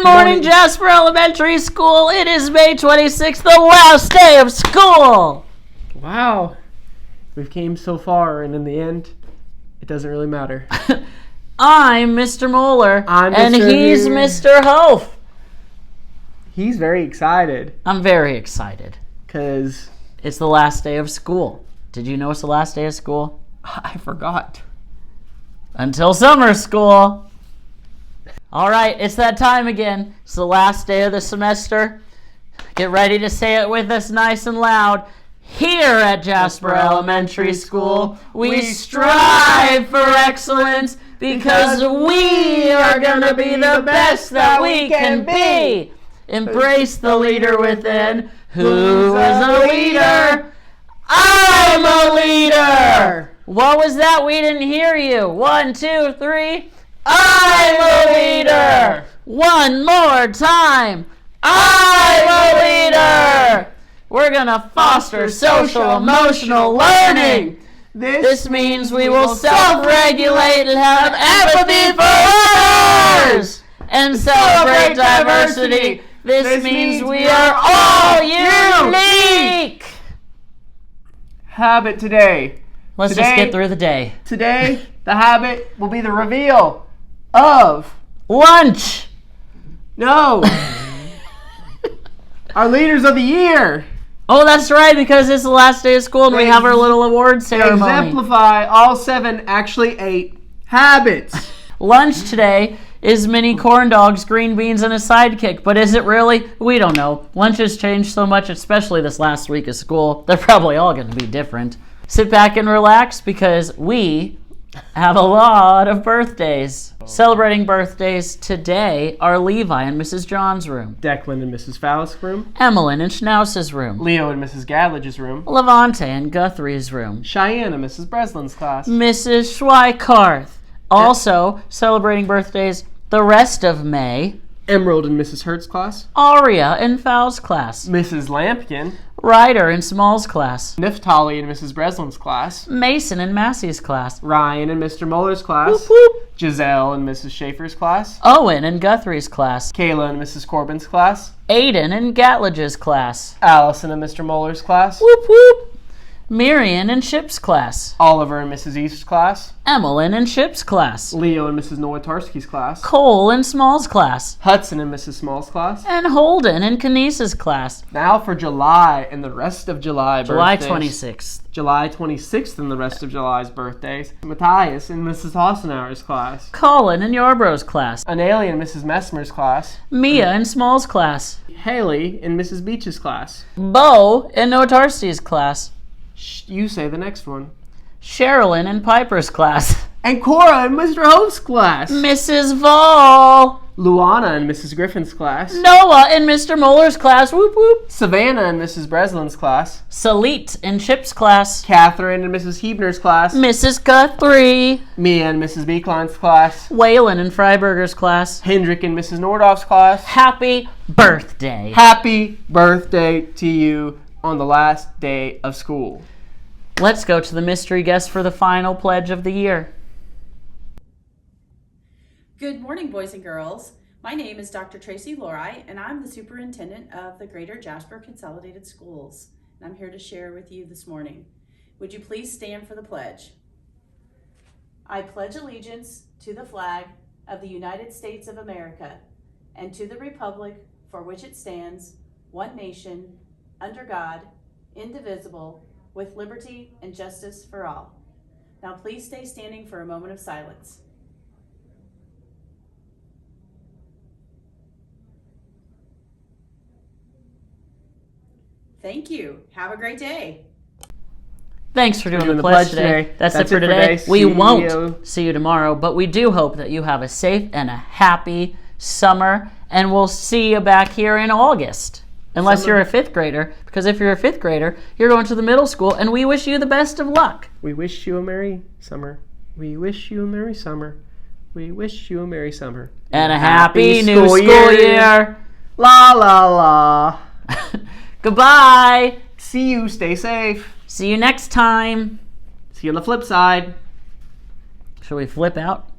Good morning, Jasper Elementary School. It is May 26th, the last day of school. Wow. We've came so far, and in the end, it doesn't really matter. I'm Mr. Moeller, and Mr. he's Here. Mr. Hof. He's very excited I'm very excited. because It's the last day of school. Did you know it's the last day of school? I forgot. Until summer school. All right, it's that time again. It's the last day of the semester. Get ready to say it with us nice and loud. Here at Jasper Elementary School, we strive for excellence because we are going to be the best that we can be. Embrace the leader within. Who is a leader? I'm a leader. What was that? We didn't hear you. 1, 2, 3. I'm a leader. One more time. I'm a leader. We're going to foster social emotional learning. This means we will self-regulate and have empathy for others and celebrate diversity. This means we are all unique. Habit today. Let's just get through the day. Today, the habit will be the reveal of... Lunch. No! Our leaders of the year. Oh, that's right, because it's the last day of school and we have our little award ceremony. Exemplify all 7, actually 8, habits. Lunch today is mini corn dogs, green beans, and a sidekick. But is it really? We don't know. Lunch has changed so much, especially this last week of school. They're probably all going to be different. Sit back and relax because we have a lot of birthdays. Celebrating birthdays today are Levi in Mrs. John's room, Declan in Mrs. Fowles' room. Emmeline in Schnauz's room, Leo in Mrs. Gadledge's room. Levante in Guthrie's room, Cheyenne in Mrs. Breslin's class. Mrs. Schweikarth. Also celebrating birthdays the rest of May, Emerald in Mrs. Hurt's class. Aria in Fowles' class, Mrs. Lampkin. Ryder in Small's class, Niftali in Mrs. Breslin's class. Mason in Massey's class, Ryan in Mr. Muller's class. whoop whoop, Giselle in Mrs. Schaefer's class. Owen in Guthrie's class, Kayla in Mrs. Corbin's class. Aiden in Gatledge's class, Allison in Mr. Muller's class. whoop whoop, Miriam in Ship's class, Oliver in Mrs. East's class. Emmeline in Ship's class, Leo in Mrs. Nowatarski's class. Cole in Small's class, Hudson in Mrs. Small's class. and Holden in Kinesa's class. Now for July and the rest of July July birthdays. 26th. July 26th and the rest of July's birthdays. Matthias in Mrs. Hassenauer's class. Colin in Yarbrough's class, Anelia in Mrs. Messmer's class. Mia in Small's class, Haley in Mrs. Beach's class. Bo in Notarski's class, You say the next one. Sherilyn in Piper's class, And Cora in Mr. Hope's class. Mrs. Vol, Luana in Mrs. Griffin's class. Noah in Mr. Muller's class, whoop whoop, Savannah in Mrs. Breslin's class. Salit in Chip's class, Catherine in Mrs. Hebner's class. Mrs. Guthrie, Mia in Mrs. Beeklein's class. Waylon in Freiberger's class. Hendrick in Mrs. Nordhoff's class. Happy birthday. Happy birthday to you on the last day of school. Let's go to the mystery guest for the final pledge of the year. Good morning, boys and girls. My name is Dr. Tracy Lori, and I'm the superintendent of the Greater Jasper Consolidated Schools. And I'm here to share with you this morning. Would you please stand for the pledge? I pledge allegiance to the flag of the United States of America and to the republic for which it stands, one nation, under God, indivisible, with liberty and justice for all. Now please stay standing for a moment of silence. Thank you. Have a great day. Thanks for doing doing the the pledge pledge today. today. That's it That's for it for today. today. We See won't you. see you tomorrow, but we do hope that you have a safe and a happy summer, and we'll see you back here in August. Unless you're a fifth grader, because if you're a fifth grader, you're going to the middle school, and we wish you the best of luck. We wish you a Merry summer. We wish you a Merry summer. We wish you a Merry summer. And a happy new school year. La la la. Goodbye. See you. Stay safe. See you next time. See you on the flip side. Shall we flip out?